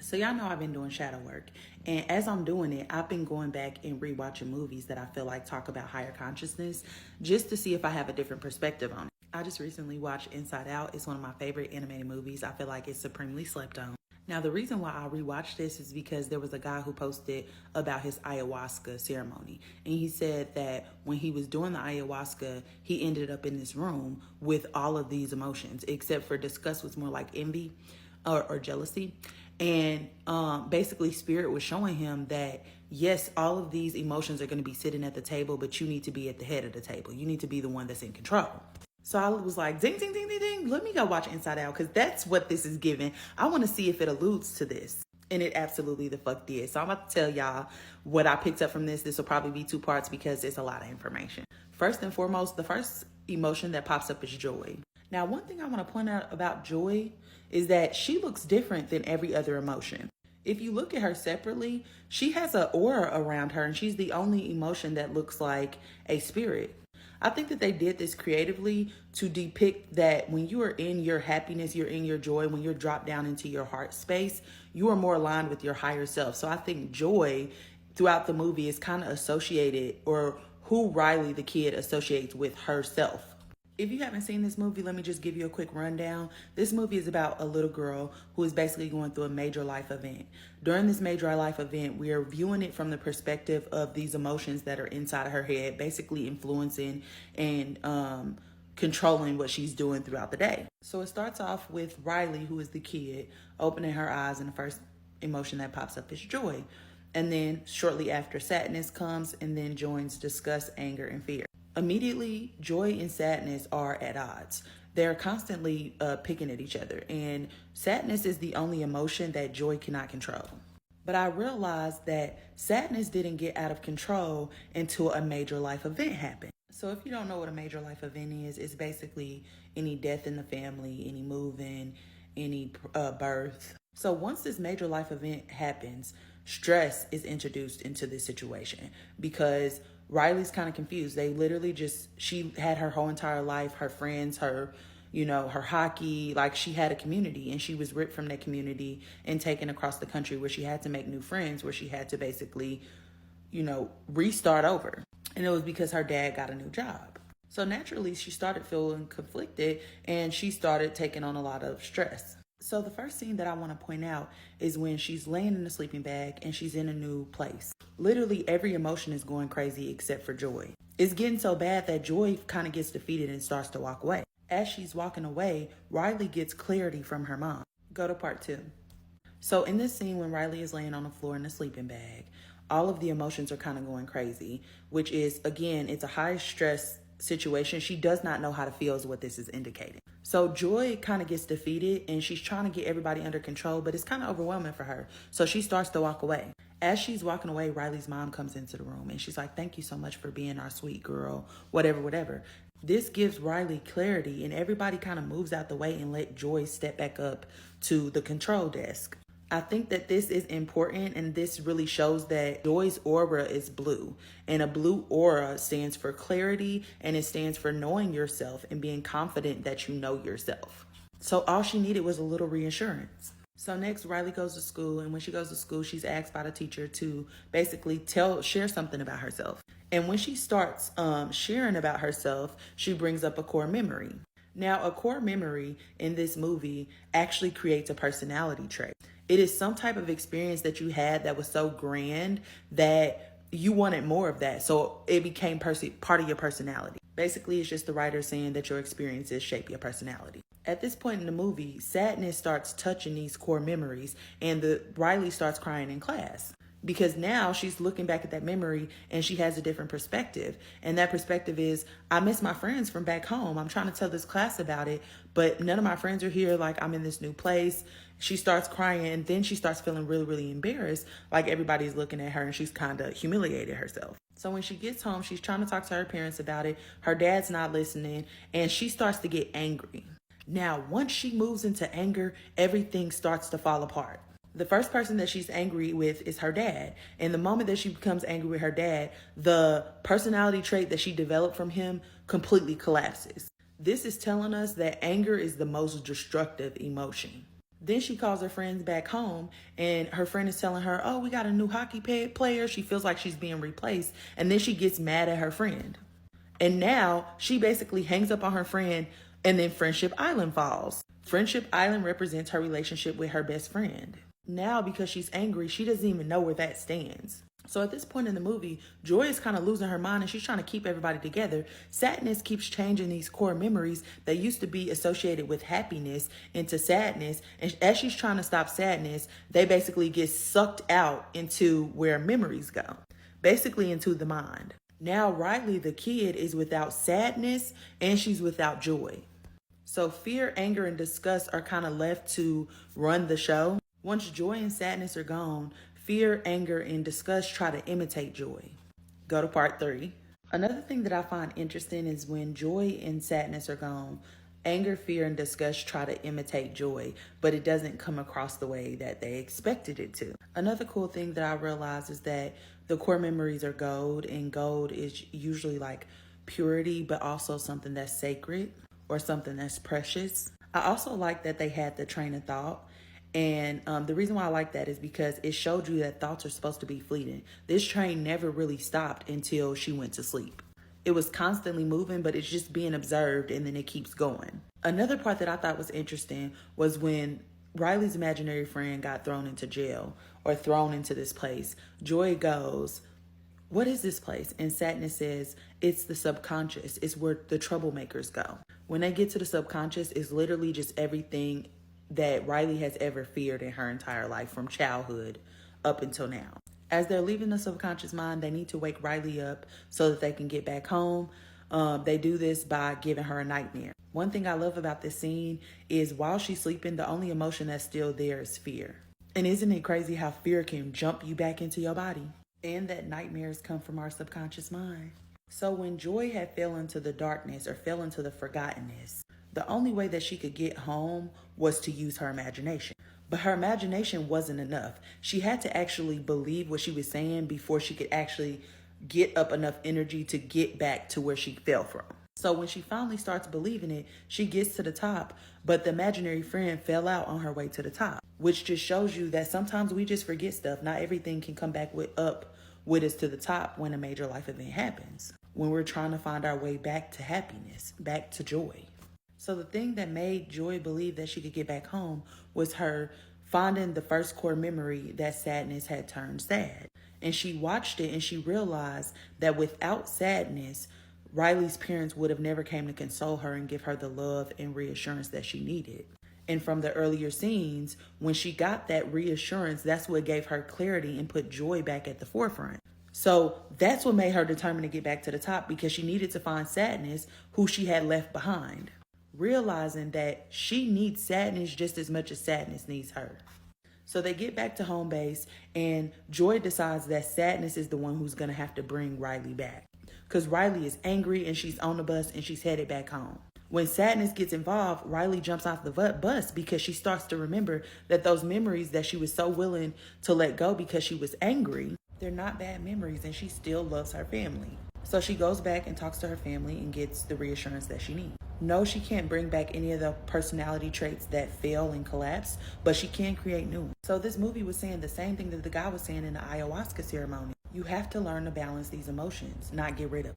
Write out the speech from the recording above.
So y'all know I've been doing shadow work. And as I'm doing it, I've been going back and rewatching movies that I feel like talk about higher consciousness just to see if I have a different perspective on it. I just recently watched Inside Out. It's one of my favorite animated movies. I feel like it's supremely slept on. Now, the reason why I rewatched this is because there was a guy who posted about his ayahuasca ceremony. And he said that when he was doing the ayahuasca, he ended up in this room with all of these emotions, except for disgust was more like envy or jealousy. And basically, Spirit was showing him that, yes, all of these emotions are going to be sitting at the table, but you need to be at the head of the table. You need to be the one that's in control. So I was like, ding, ding, ding, ding, ding. Let me go watch Inside Out because that's what this is giving. I want to see if it alludes to this. And it absolutely the fuck did. So I'm about to tell y'all what I picked up from this. This will probably be 2 parts because it's a lot of information. First and foremost, the first emotion that pops up is joy. Now, one thing I want to point out about joy is that she looks different than every other emotion. If you look at her separately, she has an aura around her and she's the only emotion that looks like a spirit. I think that they did this creatively to depict that when you are in your happiness, you're in your joy, when you're dropped down into your heart space, you are more aligned with your higher self. So I think joy throughout the movie is kind of associated, or who Riley the kid associates with herself. If you haven't seen this movie, let me just give you a quick rundown. This movie is about a little girl who is basically going through a major life event. During this major life event, we are viewing it from the perspective of these emotions that are inside of her head, basically influencing and controlling what she's doing throughout the day. So it starts off with Riley, who is the kid, opening her eyes, and the first emotion that pops up is joy. And then shortly after, sadness comes and then joins disgust, anger, and fear. Immediately, joy and sadness are at odds. They're constantly picking at each other, and sadness is the only emotion that joy cannot control. But I realized that sadness didn't get out of control until a major life event happened. So if you don't know what a major life event is, it's basically any death in the family, any moving, any birth. So once this major life event happens, stress is introduced into this situation because Riley's kind of confused. They literally she had her whole entire life, her friends, her hockey, like she had a community, and she was ripped from that community and taken across the country where she had to make new friends, where she had to basically, restart over. And it was because her dad got a new job. So naturally, she started feeling conflicted and she started taking on a lot of stress. So the first scene that I want to point out is when she's laying in a sleeping bag and she's in a new place. Literally every emotion is going crazy except for joy. It's getting so bad that joy kind of gets defeated and starts to walk away. As she's walking away, Riley gets clarity from her mom. Go to part 2. So in this scene when Riley is laying on the floor in a sleeping bag, all of the emotions are kind of going crazy, which is, again, it's a high stress situation. She does not know how to feel is what this is indicating. So joy kind of gets defeated and she's trying to get everybody under control, but it's kind of overwhelming for her. So she starts to walk away. As she's walking away, Riley's mom comes into the room and she's like, thank you so much for being our sweet girl, whatever. This gives Riley clarity and everybody kind of moves out the way and let Joy step back up to the control desk. I think that this is important, and this really shows that Joy's aura is blue, and a blue aura stands for clarity, and it stands for knowing yourself and being confident that you know yourself. So all she needed was a little reassurance. So next, Riley goes to school, and when she goes to school, she's asked by the teacher to basically share something about herself. And when she starts sharing about herself, she brings up a core memory. Now, a core memory in this movie actually creates a personality trait. It is some type of experience that you had that was so grand that you wanted more of that. So it became part of your personality. Basically, it's just the writer saying that your experiences shape your personality. At this point in the movie, sadness starts touching these core memories, and Riley starts crying in class. Because now she's looking back at that memory and she has a different perspective. And that perspective is, I miss my friends from back home. I'm trying to tell this class about it, but none of my friends are here. Like, I'm in this new place. She starts crying and then she starts feeling really, really embarrassed. Like everybody's looking at her and she's kind of humiliated herself. So when she gets home, she's trying to talk to her parents about it. Her dad's not listening and she starts to get angry. Now, once she moves into anger, everything starts to fall apart. The first person that she's angry with is her dad. And the moment that she becomes angry with her dad, the personality trait that she developed from him completely collapses. This is telling us that anger is the most destructive emotion. Then she calls her friends back home, and her friend is telling her, oh, we got a new hockey player. She feels like she's being replaced. And then she gets mad at her friend. And now she basically hangs up on her friend, and then Friendship Island falls. Friendship Island represents her relationship with her best friend. Now, because she's angry, she doesn't even know where that stands. So at this point in the movie, Joy is kind of losing her mind and she's trying to keep everybody together. Sadness keeps changing these core memories that used to be associated with happiness into sadness. And as she's trying to stop sadness, they basically get sucked out into where memories go, basically into the mind. Now Riley, the kid, is without sadness and she's without joy. So fear, anger, and disgust are kind of left to run the show. Once joy and sadness are gone, fear, anger, and disgust try to imitate joy. Go to part 3. Another thing that I find interesting is when joy and sadness are gone, anger, fear, and disgust try to imitate joy, but it doesn't come across the way that they expected it to. Another cool thing that I realized is that the core memories are gold, and gold is usually like purity, but also something that's sacred or something that's precious. I also like that they had the train of thought. And the reason why I like that is because it showed you that thoughts are supposed to be fleeting. This train never really stopped until she went to sleep. It was constantly moving, but it's just being observed and then it keeps going. Another part that I thought was interesting was when Riley's imaginary friend got thrown into jail or thrown into this place. Joy goes, what is this place? And Sadness says, it's the subconscious. It's where the troublemakers go. When they get to the subconscious, it's literally just everything that Riley has ever feared in her entire life from childhood up until now. As they're leaving the subconscious mind, they need to wake Riley up so that they can get back home. They do this by giving her a nightmare. One thing I love about this scene is while she's sleeping, the only emotion that's still there is fear. And isn't it crazy how fear can jump you back into your body? And that nightmares come from our subconscious mind. So when Joy had fell into the darkness or fell into the forgottenness, the only way that she could get home was to use her imagination. But her imagination wasn't enough. She had to actually believe what she was saying before she could actually get up enough energy to get back to where she fell from. So when she finally starts believing it, she gets to the top, but the imaginary friend fell out on her way to the top, which just shows you that sometimes we just forget stuff. Not everything can come back up with us to the top when a major life event happens, when we're trying to find our way back to happiness, back to joy. So the thing that made Joy believe that she could get back home was her finding the first core memory that Sadness had turned sad. And she watched it and she realized that without Sadness, Riley's parents would have never came to console her and give her the love and reassurance that she needed. And from the earlier scenes, when she got that reassurance, that's what gave her clarity and put joy back at the forefront. So that's what made her determined to get back to the top, because she needed to find Sadness, who she had left behind, realizing that she needs Sadness just as much as Sadness needs her. So they get back to home base and Joy decides that Sadness is the one who's going to have to bring Riley back, because Riley is angry and she's on the bus and she's headed back home. When Sadness gets involved, Riley jumps off the bus because she starts to remember that those memories that she was so willing to let go because she was angry, they're not bad memories and she still loves her family. So she goes back and talks to her family and gets the reassurance that she needs. No, she can't bring back any of the personality traits that fail and collapse, but she can create new ones. So this movie was saying the same thing that the guy was saying in the ayahuasca ceremony. You have to learn to balance these emotions, not get rid of them.